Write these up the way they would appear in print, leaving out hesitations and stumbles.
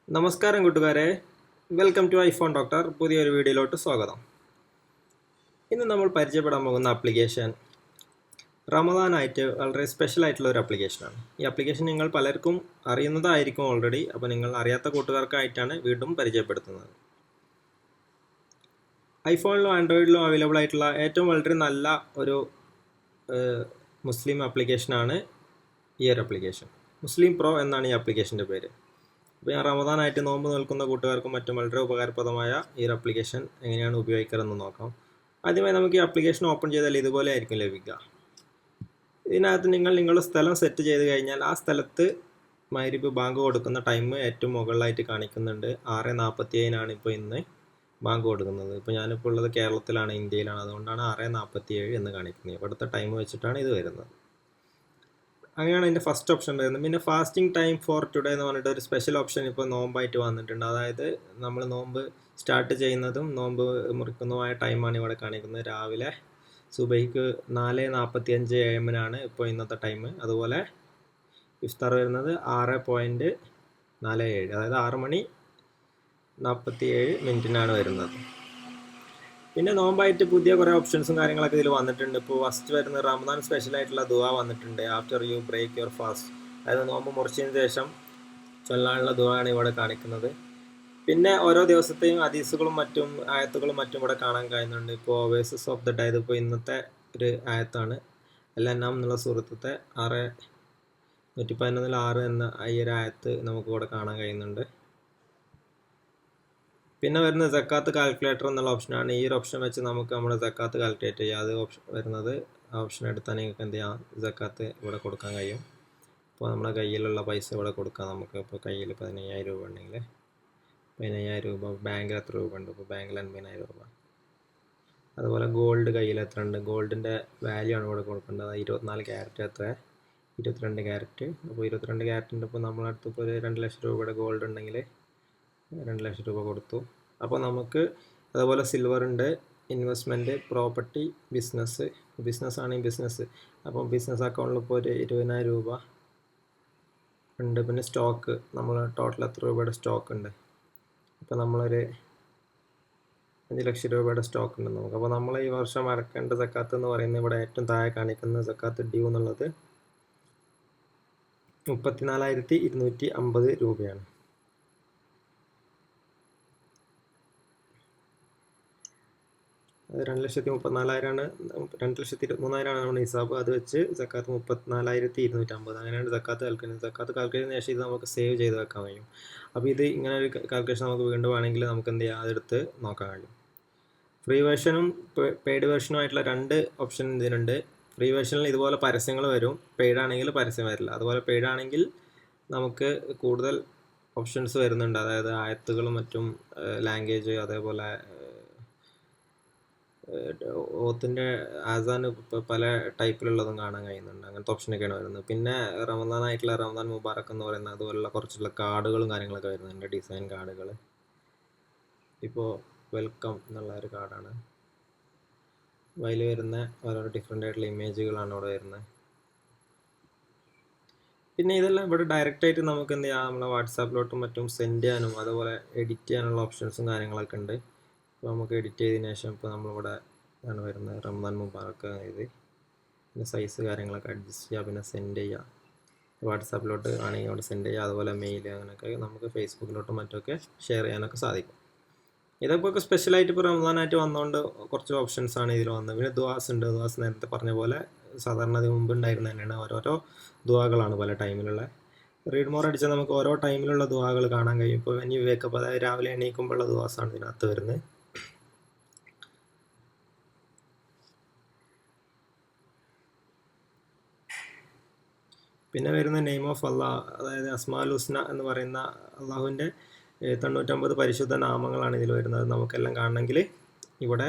നമസ്കാരം കൂട്ടുകാരെ, welcome to iPhone doctor. പുതിയൊരു വീഡിയോയിലോട്ട് സ്വാഗതം. ഇന്ന് നമ്മൾ പരിചയപ്പെടാൻ പോകുന്ന ആപ്ലിക്കേഷൻ റമദാനായിട്ട് വളരെ സ്പെഷ്യൽ ആയിട്ടുള്ള ഒരു ആപ്ലിക്കേഷനാണ്. ഈ ആപ്ലിക്കേഷൻ നിങ്ങൾ പലർക്കും അറിയുന്നതായിരിക്കും ഓൾറെഡി. അപ്പോൾ നിങ്ങൾ അറിയാത്ത കൂട്ടുകാർക്കായിട്ടാണ് വീണ്ടും പരിചയപ്പെടുത്തുന്നത്. ഐഫോണിലും ആൻഡ്രോയിഡിലും അവൈലബിൾ ആയിട്ടുള്ള ഏറ്റവും വളരെ നല്ല ഒരു മുസ്ലിം ആപ്ലിക്കേഷനാണ് ഈ ഒരു ആപ്ലിക്കേഷൻ. മുസ്ലിം പ്രോ എന്നാണ് ഈ ആപ്ലിക്കേഷൻ്റെ പേര്. അപ്പോൾ ഞാൻ റമദാനായിട്ട് നോമ്പ് നിൽക്കുന്ന കൂട്ടുകാർക്കും മറ്റും വളരെ ഉപകാരപ്രദമായ ഈ ഒരു ആപ്ലിക്കേഷൻ എങ്ങനെയാണ് ഉപയോഗിക്കാറെന്ന് നോക്കാം. ആദ്യമായി നമുക്ക് ഈ ആപ്ലിക്കേഷൻ ഓപ്പൺ ചെയ്താൽ ഇതുപോലെ ആയിരിക്കും ലഭിക്കുക. ഇതിനകത്ത് നിങ്ങളുടെ സ്ഥലം സെറ്റ് ചെയ്ത് കഴിഞ്ഞാൽ ആ സ്ഥലത്ത് മഗ്‌രിബ് ബാങ്ക് കൊടുക്കുന്ന ടൈം ഏറ്റവും മുകളിലായിട്ട് കാണിക്കുന്നുണ്ട്. 6:47 ഇപ്പോൾ ഇന്ന് ബാങ്ക് കൊടുക്കുന്നത്. ഇപ്പോൾ ഞാനിപ്പോൾ ഉള്ളത് കേരളത്തിലാണ്, ഇന്ത്യയിലാണ്. അതുകൊണ്ടാണ് 6:47 എന്ന് കാണിക്കുന്നത്. ഇവിടുത്തെ ടൈം വെച്ചിട്ടാണ് ഇത് വരുന്നത്. അങ്ങനെയാണ് ഇതിൻ്റെ ഫസ്റ്റ് ഓപ്ഷൻ വരുന്നത്. പിന്നെ ഫാസ്റ്റിംഗ് ടൈം ഫോർ ടുഡേ എന്ന് പറഞ്ഞിട്ട് ഒരു സ്പെഷ്യൽ ഓപ്ഷൻ ഇപ്പോൾ നോമ്പായിട്ട് വന്നിട്ടുണ്ട്. അതായത് നമ്മൾ നോമ്പ് സ്റ്റാർട്ട് ചെയ്യുന്നതും നോമ്പ് മുറിക്കുന്നതുമായ ടൈമാണ് ഇവിടെ കാണിക്കുന്നത്. രാവിലെ സുബഹിക്ക് 4:45 AM ഇപ്പോൾ ഇന്നത്തെ ടൈം. അതുപോലെ ഇഫ്താർ വരുന്നത് 6:47, അതായത് 6:47 വരുന്നത്. പിന്നെ നോമ്പായിട്ട് പുതിയ കുറേ ഓപ്ഷൻസും കാര്യങ്ങളൊക്കെ ഇതിൽ വന്നിട്ടുണ്ട്. ഇപ്പോൾ ഫസ്റ്റ് വരുന്ന റമദാൻ സ്പെഷ്യൽ ആയിട്ടുള്ള ദുആ വന്നിട്ടുണ്ട്. After you break your fast, അതായത് നോമ്പ് മുറിച്ചതിന് ശേഷം ചൊല്ലാനുള്ള ദുആ ആണ് ഇവിടെ കാണിക്കുന്നത്. പിന്നെ ഓരോ ദിവസത്തെയും ഹദീസുകളും മറ്റും ആയത്തുകളും മറ്റും ഇവിടെ കാണാൻ കഴിയുന്നുണ്ട്. ഇപ്പോൾ വേഴ്സസ് ഓഫ് ദ ഡേ, ഇതിപ്പോൾ ഇന്നത്തെ ഒരു ആയത്താണ്. എല്ലാം എന്നുള്ള സൂറത്തത്തെ 111-6 എന്ന ഈ ഒരു ആയത്ത് നമുക്ക് ഇവിടെ കാണാൻ കഴിയുന്നുണ്ട്. പിന്നെ വരുന്നത് സക്കാത്ത് കാൽക്കുലേറ്റർ എന്നുള്ള ഓപ്ഷനാണ്. ഈ ഒരു ഓപ്ഷൻ വെച്ച് നമുക്ക് നമ്മുടെ സക്കാത്ത് കാൽക്കുലേറ്റ് ചെയ്യാം. അത് ഓപ്ഷൻ വരുന്നത് ഓപ്ഷൻ എടുത്താൽ നിങ്ങൾക്ക് എന്ത് ചെയ്യാം, സക്കാത്ത് ഇവിടെ കൊടുക്കാൻ കഴിയും. ഇപ്പോൾ നമ്മുടെ കയ്യിലുള്ള പൈസ ഇവിടെ കൊടുക്കാം നമുക്ക്. ഇപ്പോൾ കയ്യിൽ 15,000 രൂപ ഉണ്ടെങ്കിൽ 15,000 രൂപ, ബാങ്കിൽ എത്ര രൂപ ഉണ്ട്, ഇപ്പോൾ ബാങ്കിൽ 50,000 രൂപ. അതുപോലെ ഗോൾഡ് കയ്യിൽ എത്ര ഉണ്ട്, ഗോൾഡിൻ്റെ വാല്യൂ ആണ് ഇവിടെ കൊടുക്കേണ്ടത്. 24 ക്യാരറ്റ് എത്ര, 22 ക്യാരറ്റ്. അപ്പോൾ 22 ക്യാരറ്റിൻ്റെ ഇപ്പോൾ നമ്മളടുത്ത് ഇപ്പോൾ ഒരു 2 ലക്ഷം രൂപയുടെ ഗോൾഡ് ഉണ്ടെങ്കിൽ 2 ലക്ഷം രൂപ കൊടുത്തു. അപ്പോൾ നമുക്ക് അതുപോലെ സിൽവർ ഉണ്ട്, ഇൻവെസ്റ്റ്മെൻറ്റ്, പ്രോപ്പർട്ടി, ബിസിനസ് ആണെങ്കിൽ ബിസിനസ്. അപ്പോൾ ബിസിനസ് അക്കൗണ്ടിൽ ഇപ്പോൾ ഒരു 20,000 രൂപ ഉണ്ട്. പിന്നെ സ്റ്റോക്ക്, നമ്മൾ ടോട്ടൽ എത്ര രൂപയുടെ സ്റ്റോക്ക് ഉണ്ട്, ഇപ്പോൾ നമ്മളൊരു 5 ലക്ഷം രൂപയുടെ സ്റ്റോക്ക് ഉണ്ട് നമുക്ക്. അപ്പോൾ നമ്മൾ ഈ വർഷം അടക്കേണ്ട സക്കാത്ത് എന്ന് പറയുന്നത് ഇവിടെ ഏറ്റവും താഴെ കാണിക്കുന്ന സക്കാത്ത് ഡ്യൂ എന്നുള്ളത് 34,250 രൂപയാണ്. അത് 2,34,000 2,23,000 നമ്മുടെ ഹിസാബ്. അത് വെച്ച് സക്കാത്ത് 34,250, അങ്ങനെയാണ് സക്കാത്ത് കാൽക്കുലേറ്റ്. സക്കാത്ത് കാൽക്കുലേറ്റിന് ശേഷം ഇത് നമുക്ക് സേവ് ചെയ്ത് വെക്കാൻ കഴിയും. അപ്പോൾ ഇത് ഇങ്ങനെ ഒരു കാൽക്കുലേഷൻ നമുക്ക് വീണ്ടും വേണമെങ്കിൽ നമുക്ക് എന്ത് ചെയ്യാം, അതെടുത്ത് നോക്കാൻ കഴിയും. ഫ്രീ വേർഷനും പെയ്ഡ് വേർഷനും ആയിട്ടുള്ള 2 ഓപ്ഷൻ ഇതിനുണ്ട്. ഫ്രീ വേർഷനിൽ ഇതുപോലെ പരസ്യങ്ങൾ വരും, പെയ്ഡ് ആണെങ്കിൽ പരസ്യം വരില്ല. അതുപോലെ പെയ്ഡ് ആണെങ്കിൽ നമുക്ക് കൂടുതൽ ഓപ്ഷൻസ് വരുന്നുണ്ട്. അതായത് ആയത്തുകളും മറ്റും, ലാംഗ്വേജ്, അതേപോലെ ഓത്തിൻ്റെ ആസാൻ ഇപ്പോൾ പല ടൈപ്പിലുള്ളതും കാണാൻ കഴിയുന്നുണ്ട്. അങ്ങനത്തെ ഓപ്ഷനൊക്കെയാണ് വരുന്നത്. പിന്നെ റമദാനായിട്ടുള്ള റമദാൻ മുബാറക്ക് എന്ന് പറയുന്ന അതുപോലുള്ള കുറച്ചുള്ള കാർഡുകളും കാര്യങ്ങളൊക്കെ വരുന്നുണ്ട്, ഡിസൈൻ കാർഡുകൾ. ഇപ്പോൾ വെൽക്കം എന്നുള്ള ഒരു കാർഡാണ്. അതിൽ വരുന്ന ഓരോ ഡിഫറെൻ്റ് ആയിട്ടുള്ള ഇമേജുകളാണ് ഇവിടെ വരുന്നത്. പിന്നെ ഇതെല്ലാം ഇവിടെ ഡയറക്റ്റായിട്ട് നമുക്ക് എന്ത് ചെയ്യാം, നമ്മളെ വാട്സാപ്പിലോട്ടും മറ്റും സെൻഡ് ചെയ്യാനും അതുപോലെ എഡിറ്റ് ചെയ്യാനുള്ള ഓപ്ഷൻസും കാര്യങ്ങളൊക്കെ ഉണ്ട്. അപ്പോൾ നമുക്ക് എഡിറ്റ് ചെയ്തതിന് ശേഷം ഇപ്പോൾ നമ്മളിവിടെ ആണ് വരുന്നത് റമദാൻ മുബാറക്ക് ഇത്. പിന്നെ സൈസ് കാര്യങ്ങളൊക്കെ അഡ്ജസ്റ്റ് ചെയ്യുക, പിന്നെ സെൻഡ് ചെയ്യുക. വാട്സാപ്പിലോട്ട് ആണെങ്കിൽ അവിടെ സെൻഡ് ചെയ്യുക. അതുപോലെ മെയിൽ, അങ്ങനെയൊക്കെ നമുക്ക് ഫേസ്ബുക്കിലോട്ടും മറ്റൊക്കെ ഷെയർ ചെയ്യാനൊക്കെ സാധിക്കും. ഇതൊക്കെ സ്പെഷ്യലായിട്ട് ഇപ്പോൾ റമദാനായിട്ട് വന്നുകൊണ്ട് കുറച്ച് ഓപ്ഷൻസ് ആണ് ഇതിൽ വന്നത്. പിന്നെ ദുആസ് ഉണ്ട്. ദുആസ് നേരത്തെ പറഞ്ഞ പോലെ സാധാരണ അത് മുമ്പ് ഉണ്ടായിരുന്ന തന്നെയാണ്. ഓരോരോ ദുആകളാണ് പല ടൈമിലുള്ള. റീഡ് മോർ അടിച്ചാൽ നമുക്ക് ഓരോ ടൈമിലുള്ള ദുആകൾ കാണാൻ കഴിയും. ഇപ്പോൾ ഇനി വേക്കപ്പ്, അതായത് രാവിലെ എണീക്കുമ്പോഴുള്ള ദുആസാണ് ഇതിനകത്ത് വരുന്നത്. പിന്നെ വരുന്ന നെയിം ഓഫ് അള്ളാഹ്, അതായത് അസ്മാഉൽ ഹുസ്ന എന്ന് പറയുന്ന അള്ളാഹുവിൻ്റെ 99 പരിശുദ്ധ നാമങ്ങളാണ് ഇതിൽ വരുന്നത്. നമുക്കെല്ലാം കാണണമെങ്കിൽ ഇവിടെ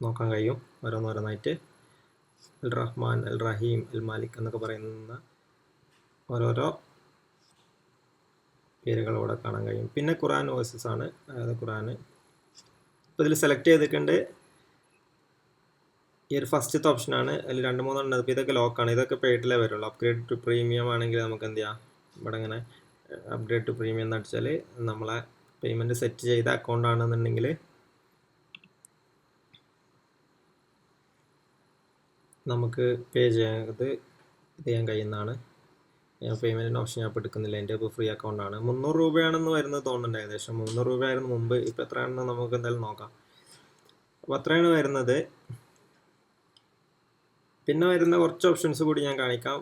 നോക്കാൻ കഴിയും ഓരോന്നോരോന്നായിട്ട്. അൽ റഹ്മാൻ, അൽ റഹീം, അൽ മാലിക് എന്നൊക്കെ പറയുന്ന ഓരോരോ പേരുകൾ ഇവിടെ കാണാൻ കഴിയും. പിന്നെ ഖുർആൻ വേഴ്സസ് ആണ്, അതായത് ഖുർആൻ ഇപ്പോൾ ഇതിൽ സെലക്ട് ചെയ്തിട്ടുണ്ട്. ഈ ഒരു ഫസ്റ്റത്തെ ഓപ്ഷനാണ്. അതിൽ 2-3 ഉണ്ട്. ഇപ്പോൾ ഇതൊക്കെ ലോക്കാണ്. ഇതൊക്കെ പെയ്ഡിലേ വരുള്ളൂ. അപ്ഗ്രേഡ് ടു പ്രീമിയം ആണെങ്കിൽ നമുക്ക് എന്ത് ചെയ്യാം, ഇവിടെ ഇങ്ങനെ അപ്ഗ്രേഡ് ടു പ്രീമിയം എന്ന് അടിച്ചാൽ നമ്മളെ പേയ്മെൻറ്റ് സെറ്റ് ചെയ്ത അക്കൗണ്ട് ആണെന്നുണ്ടെങ്കിൽ നമുക്ക് പേ ചെയ്യാൻ കഴിയുന്നതാണ്. ഞാൻ പേയ്മെൻറ്റിൻ്റെ ഓപ്ഷൻ ഞാൻ ഇപ്പോൾ എടുക്കുന്നില്ല, എൻ്റെ ഇപ്പോൾ ഫ്രീ അക്കൗണ്ടാണ്. 300 രൂപയാണെന്ന് വരുന്നത് തോന്നുന്നുണ്ട്, ഏകദേശം 300 രൂപയായിരുന്നു മുമ്പ്. ഇപ്പോൾ എത്രയാണെന്ന് നമുക്ക് എന്തായാലും നോക്കാം. അപ്പോൾ അത്രയാണ് വരുന്നത്. പിന്നെ വരുന്ന കുറച്ച് ഓപ്ഷൻസ് കൂടി ഞാൻ കാണിക്കാം.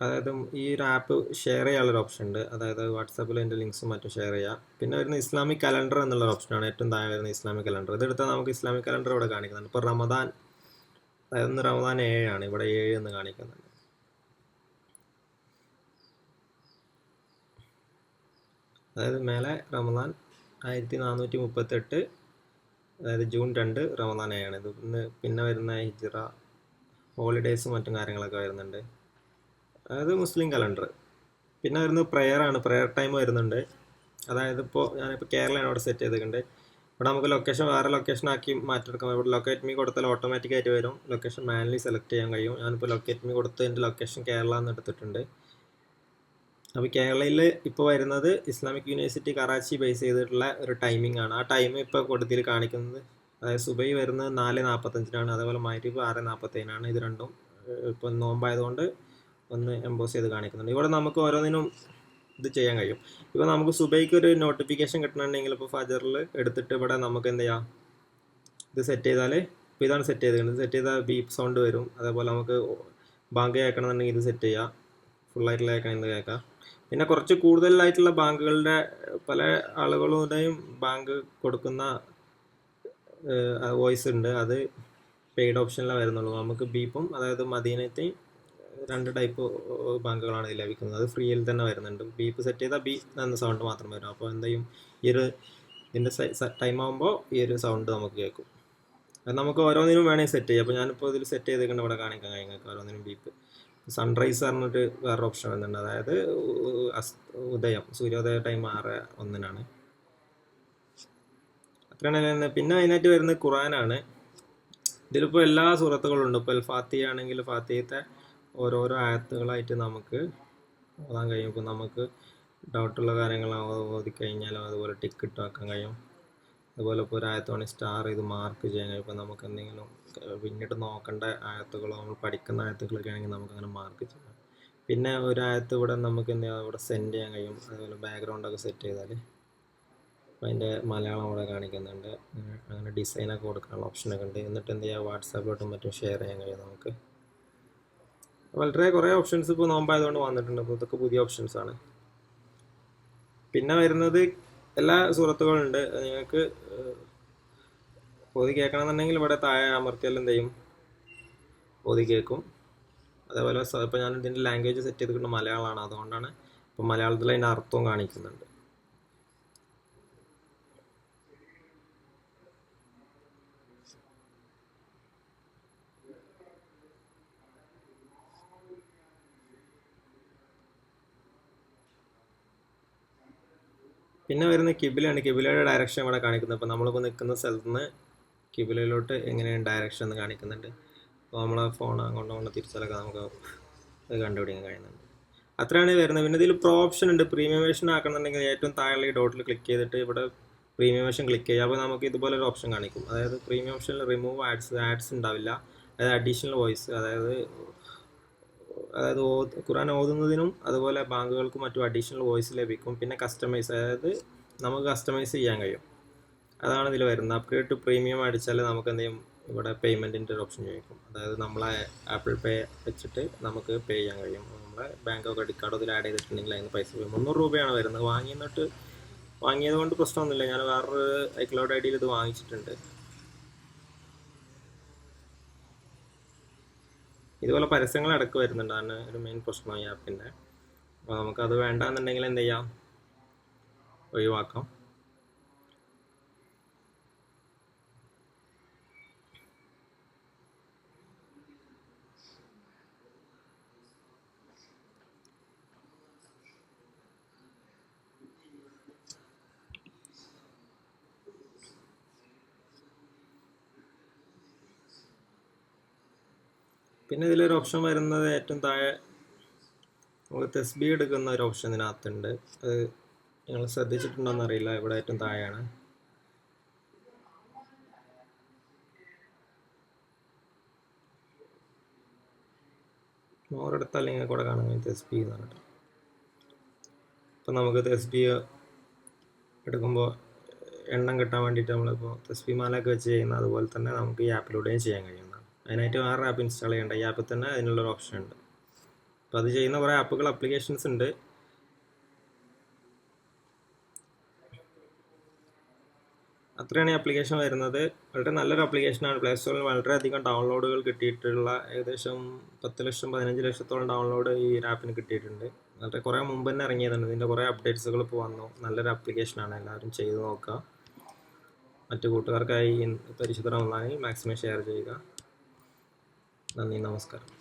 അതായത് ഈ ഒരു ആപ്പ് ഷെയർ ചെയ്യാനുള്ളൊരു ഓപ്ഷൻ ഉണ്ട്, അതായത് വാട്സാപ്പിൽ എൻ്റെ ലിങ്ക്സും മറ്റും ഷെയർ ചെയ്യാം. പിന്നെ വരുന്ന ഇസ്ലാമിക് കലണ്ടർ എന്നുള്ള ഓപ്ഷനാണ്, ഏറ്റവും താഴെ വരുന്ന ഇസ്ലാമിക് കലണ്ടർ. ഇതെടുത്താൽ നമുക്ക് ഇസ്ലാമിക് കലണ്ടർ ഇവിടെ കാണിക്കുന്നുണ്ട്. ഇപ്പോൾ റമദാൻ, അതായത് ഇന്ന് റമദാൻ 7 ഇവിടെ 7 എന്ന് കാണിക്കുന്നുണ്ട്. അതായത് മേലെ റമദാൻ 1438, അതായത് ജൂൺ 2 റമദാൻ 7 ഇത്. പിന്നെ വരുന്ന ഹിജ്റ ഹോളിഡേയ്സും മറ്റും കാര്യങ്ങളൊക്കെ വരുന്നുണ്ട്, അതായത് മുസ്ലിം കലണ്ടർ. പിന്നെ വരുന്നത് പ്രെയർ ആണ്, പ്രെയർ ടൈം വരുന്നുണ്ട്. അതായത് ഇപ്പോൾ ഞാനിപ്പോൾ കേരളയാണ് ഇവിടെ സെറ്റ് ചെയ്തിട്ടുണ്ട്. ഇവിടെ നമുക്ക് ലൊക്കേഷൻ വേറെ ലൊക്കേഷൻ ആക്കി മാറ്റിയെടുക്കാം. ഇവിടെ ലൊക്കേറ്റ് മീ കൊടുത്താൽ ഓട്ടോമാറ്റിക്കായിട്ട് വരും. ലൊക്കേഷൻ മാനുവലി സെലക്ട് ചെയ്യാൻ കഴിയും. ഞാനിപ്പോൾ ലൊക്കേറ്റ് മീ കൊടുത്ത് എൻ്റെ ലൊക്കേഷൻ കേരള എന്ന് എടുത്തിട്ടുണ്ട്. അപ്പോൾ കേരളയിൽ ഇപ്പോൾ വരുന്നത് ഇസ്ലാമിക് യൂണിവേഴ്സിറ്റി കറാച്ചി ബേസ് ചെയ്തിട്ടുള്ള ഒരു ടൈമിംഗ് ആണ്. ആ ടൈം ഇപ്പോൾ കൊടുത്തിൽ കാണിക്കുന്നത്, അതായത് സുബൈ വരുന്നത് 4:45 അതേപോലെ മഗ്‌രിബ് 6:47 ഇത് രണ്ടും ഇപ്പം നോമ്പായതുകൊണ്ട് ഒന്ന് എംബോസ് ചെയ്ത് കാണിക്കുന്നുണ്ട്. ഇവിടെ നമുക്ക് ഓരോന്നിനും ഇത് ചെയ്യാൻ കഴിയും. ഇപ്പോൾ നമുക്ക് സുബൈക്ക് ഒരു നോട്ടിഫിക്കേഷൻ കിട്ടണമെന്നുണ്ടെങ്കിൽ ഇപ്പോൾ ഫജറിൽ എടുത്തിട്ട് ഇവിടെ നമുക്ക് എന്ത് ചെയ്യാം, ഇത് സെറ്റ് ചെയ്താൽ, ഇപ്പോൾ ഇതാണ് സെറ്റ് ചെയ്തിട്ടുണ്ട്, സെറ്റ് ചെയ്താൽ ബീപ്പ് സൗണ്ട് വരും. അതേപോലെ നമുക്ക് ബാങ്ക് കേൾക്കണമെന്നുണ്ടെങ്കിൽ ഇത് സെറ്റ് ചെയ്യാം, ഫുള്ളായിട്ടുള്ള കേൾക്കണമെന്ന് കേൾക്കാം. പിന്നെ കുറച്ച് കൂടുതലായിട്ടുള്ള ബാങ്കുകളുടെ പല ആളുകളുടെയും ബാങ്ക് കൊടുക്കുന്ന വോയിസ് ഉണ്ട്, അത് പെയ്ഡ് ഓപ്ഷനിലാണ് വരുന്നുള്ളൂ. നമുക്ക് ബീപ്പും അതായത് മദീനത്തെയും 2 ടൈപ്പ് ബാങ്കുകളാണ് ഇത് ലഭിക്കുന്നത്, അത് ഫ്രീയിൽ തന്നെ വരുന്നുണ്ട്. ബീപ്പ് സെറ്റ് ചെയ്താൽ ബീ എന്ന സൗണ്ട് മാത്രം വരും. അപ്പോൾ എന്ത് ചെയ്യും, ഈ ഒരു ഇതിൻ്റെ ടൈം ആകുമ്പോൾ ഈ ഒരു സൗണ്ട് നമുക്ക് കേൾക്കും. അത് നമുക്ക് ഓരോന്നിനും വേണമെങ്കിൽ സെറ്റ് ചെയ്യാം. അപ്പോൾ ഞാനിപ്പോൾ ഇതിൽ സെറ്റ് ചെയ്തിട്ടുണ്ട്, ഇവിടെ കാണിക്കാൻ കഴിയും ഓരോന്നിനും ബീപ്പ്. സൺറൈസ് പറഞ്ഞിട്ട് വേറെ ഓപ്ഷൻ വരുന്നുണ്ട്, അതായത് ഉദയം, സൂര്യോദയ ടൈം 6:01 അത്രയാണ്. പിന്നെ അതിനായിട്ട് വരുന്നത് ഖുർആനാണ്. ഇതിലിപ്പോൾ എല്ലാ സൂറത്തുകളും ഉണ്ട്. ഇപ്പോൾ ഫാത്തിഹ ആണെങ്കിൽ ഫാത്തിഹത്തെ ഓരോരോ ആയത്തുകളായിട്ട് നമുക്ക് ഓതാൻ കഴിയും. ഇപ്പോൾ നമുക്ക് ഡൗട്ടുള്ള കാര്യങ്ങൾ ഓതിക്കഴിഞ്ഞാലും അതുപോലെ ടിക്ക് ഇട്ട് വെക്കാൻ കഴിയും. അതുപോലെ ഇപ്പോൾ ഒരു ആയത്താണെങ്കിൽ സ്റ്റാർ ഇത് മാർക്ക് ചെയ്യാൻ കഴിയും. ഇപ്പോൾ നമുക്ക് എന്തെങ്കിലും പിന്നീട് നോക്കേണ്ട ആയത്തുകളോ നമ്മൾ പഠിക്കുന്ന ആയത്തുകളൊക്കെ ആണെങ്കിൽ നമുക്ക് അങ്ങനെ മാർക്ക് ചെയ്യാം. പിന്നെ ഒരു ആയത്ത് ഇവിടെ നമുക്ക് എന്താ ഇവിടെ സെൻഡ് ചെയ്യാൻ കഴിയും. അതുപോലെ ബാക്ക്ഗ്രൗണ്ടൊക്കെ സെറ്റ് ചെയ്താൽ അപ്പോൾ അതിൻ്റെ മലയാളം ഇവിടെ കാണിക്കുന്നുണ്ട്. അങ്ങനെ ഡിസൈനൊക്കെ കൊടുക്കാനുള്ള ഓപ്ഷനൊക്കെ ഉണ്ട്. എന്നിട്ട് എന്ത് ചെയ്യുക, വാട്സാപ്പിലോട്ടും മറ്റും ഷെയർ ചെയ്യാൻ കഴിയും നമുക്ക്. വളരെ കുറേ ഓപ്ഷൻസ് ഇപ്പോൾ നോമ്പായതുകൊണ്ട് വന്നിട്ടുണ്ട്. അപ്പോൾ ഇതൊക്കെ പുതിയ ഓപ്ഷൻസാണ്. പിന്നെ വരുന്നത് എല്ലാ സൂറത്തുകളുണ്ട്. നിങ്ങൾക്ക് ഓതി കേൾക്കണമെന്നുണ്ടെങ്കിൽ ഇവിടെ താഴെ അമർത്തിയാൽ എന്ത് ചെയ്യും, ഓതി കേൾക്കും. അതേപോലെ ഇപ്പോൾ ഞാൻ ഇതിൻ്റെ ലാംഗ്വേജ് സെറ്റ് ചെയ്തിട്ടുണ്ട് മലയാളമാണ്, അതുകൊണ്ടാണ് ഇപ്പോൾ മലയാളത്തിൽ അതിൻ്റെ അർത്ഥവും കാണിക്കുന്നുണ്ട്. പിന്നെ വരുന്ന കിബിലയാണ്. കിബിലയുടെ ഡയറക്ഷൻ ഇവിടെ കാണിക്കുന്നത്. അപ്പോൾ നമ്മളിപ്പോൾ നിൽക്കുന്ന സ്ഥലത്ത് നിന്ന് കിബിലയിലോട്ട് എങ്ങനെയാണ് ഡയറക്ഷൻ എന്ന് കാണിക്കുന്നുണ്ട്. അപ്പോൾ നമ്മളെ ഫോൺ അങ്ങോട്ട് തിരിച്ചാലൊക്കെ നമുക്ക് അത് കണ്ടുപിടിക്കാൻ കഴിയുന്നുണ്ട്. അത്രയാണ് വരുന്നത്. പിന്നെ ഇതിൽ പ്രോ ഓപ്ഷൻ ഉണ്ട്. പ്രീമിയം വേർഷൻ ആക്കണമെന്നുണ്ടെങ്കിൽ ഏറ്റവും താഴെ ഈ ഡോട്ടിൽ ക്ലിക്ക് ചെയ്തിട്ട് ഇവിടെ പ്രീമിയം വേർഷൻ ക്ലിക്ക് ചെയ്യുക. അപ്പോൾ നമുക്ക് ഇതുപോലെ ഒരു ഓപ്ഷൻ കാണിക്കും. അതായത് പ്രീമിയം ഓപ്ഷനിൽ റിമൂവ് ആഡ്സ് ഉണ്ടാവില്ല, അതായത് അഡീഷണൽ വോയിസ്, അതായത് ഖുർആൻ ഓതുന്നതിനും അതുപോലെ ബാങ്കുകൾക്കും മറ്റും അഡീഷണൽ വോയിസ് ലഭിക്കും. പിന്നെ കസ്റ്റമൈസ്, അതായത് നമുക്ക് കസ്റ്റമൈസ് ചെയ്യാൻ കഴിയും. അതാണ് ഇതിൽ വരുന്നത്. അപ്ഗ്രേഡ് ടു പ്രീമിയം അടിച്ചാൽ നമുക്ക് എന്ത് ചെയ്യും, ഇവിടെ പേയ്മെൻറ്റിൻ്റെ ഒരു ഓപ്ഷൻ ചോദിക്കും. അതായത് നമ്മളെ ആപ്പിൾ പേ വെച്ചിട്ട് നമുക്ക് പേ ചെയ്യാൻ കഴിയും. നമ്മളെ ബാങ്കോ ക്രെഡിറ്റ് കാർഡോ ഇതിൽ ആഡ് ചെയ്തിട്ടുണ്ടെങ്കിൽ അതിന് പൈസ പോയി. 300 രൂപയാണ് വരുന്നത്. വാങ്ങിയത് കൊണ്ട് പ്രശ്നമൊന്നുമില്ല. ഞാൻ വേറൊരു ഐക്ലൗഡ് ഐ ഡിയിൽ ഇത് വാങ്ങിച്ചിട്ടുണ്ട്. ഇതുപോലെ പരസ്യങ്ങൾ ഇടയ്ക്ക് വരുന്നുണ്ട്, അതാണ് ഒരു മെയിൻ പ്രശ്നം ഈ ആപ്പിൻ്റെ. അപ്പോൾ നമുക്കത് വേണ്ടാന്നുണ്ടെങ്കിൽ എന്ത് ചെയ്യാം, ഒഴിവാക്കാം. പിന്നെ ഇതിലൊരു ഓപ്ഷൻ വരുന്നത് ഏറ്റവും താഴെ നമുക്ക് തസ്ബീഹ് എടുക്കുന്ന ഒരു ഓപ്ഷൻ ഇതിനകത്തുണ്ട്. അത് നിങ്ങൾ ശ്രദ്ധിച്ചിട്ടുണ്ടോയെന്ന് അറിയില്ല, ഇവിടെ ഏറ്റവും താഴെയാണ്. മോറെടുത്താൽ നിങ്ങൾക്ക് കൂടെ കാണാൻ തസ്ബീഹ് എന്ന് പറഞ്ഞിട്ട്. ഇപ്പം നമുക്ക് തസ്ബീഹ് എടുക്കുമ്പോൾ എണ്ണം കിട്ടാൻ വേണ്ടിയിട്ട് നമ്മളിപ്പോൾ തസ്ബീഹ് മാലയൊക്കെ വെച്ച് ചെയ്യുന്ന അതുപോലെ തന്നെ നമുക്ക് ഈ ആപ്പിലൂടെയും ചെയ്യാൻ കഴിയുന്നതാണ്. അതിനായിട്ട് വേറെ ആപ്പ് ഇൻസ്റ്റാൾ ചെയ്യേണ്ട, ഈ ആപ്പിൽ തന്നെ അതിനുള്ളൊരു ഓപ്ഷൻ ഉണ്ട്. അപ്പോൾ അത് ചെയ്യുന്ന കുറേ ആപ്പുകൾ, ആപ്ലിക്കേഷൻസ് ഉണ്ട്. അത്രയാണ് ഈ ആപ്ലിക്കേഷൻ വരുന്നത്. വളരെ നല്ലൊരു ആപ്ലിക്കേഷനാണ്. പ്ലേ സ്റ്റോറിൽ വളരെയധികം ഡൗൺലോഡുകൾ കിട്ടിയിട്ടുള്ള, ഏകദേശം 10 ലക്ഷം 15 ലക്ഷത്തോളം ഡൗൺലോഡ് ഈ ഒരു ആപ്പിന് കിട്ടിയിട്ടുണ്ട്. വളരെ കുറേ മുമ്പ് തന്നെ ഇറങ്ങിയതാണ്. ഇതിൻ്റെ കുറേ അപ്ഡേറ്റ്സുകൾ ഇപ്പോൾ വന്നു. നല്ലൊരു ആപ്ലിക്കേഷനാണ്, എല്ലാവരും ചെയ്ത് നോക്കുക. മറ്റു കൂട്ടുകാർക്കായി പരിശുദ്ധ റമദാനിൽ മാക്സിമം ഷെയർ ചെയ്യുക. നന്ദി, നമസ്കാരം.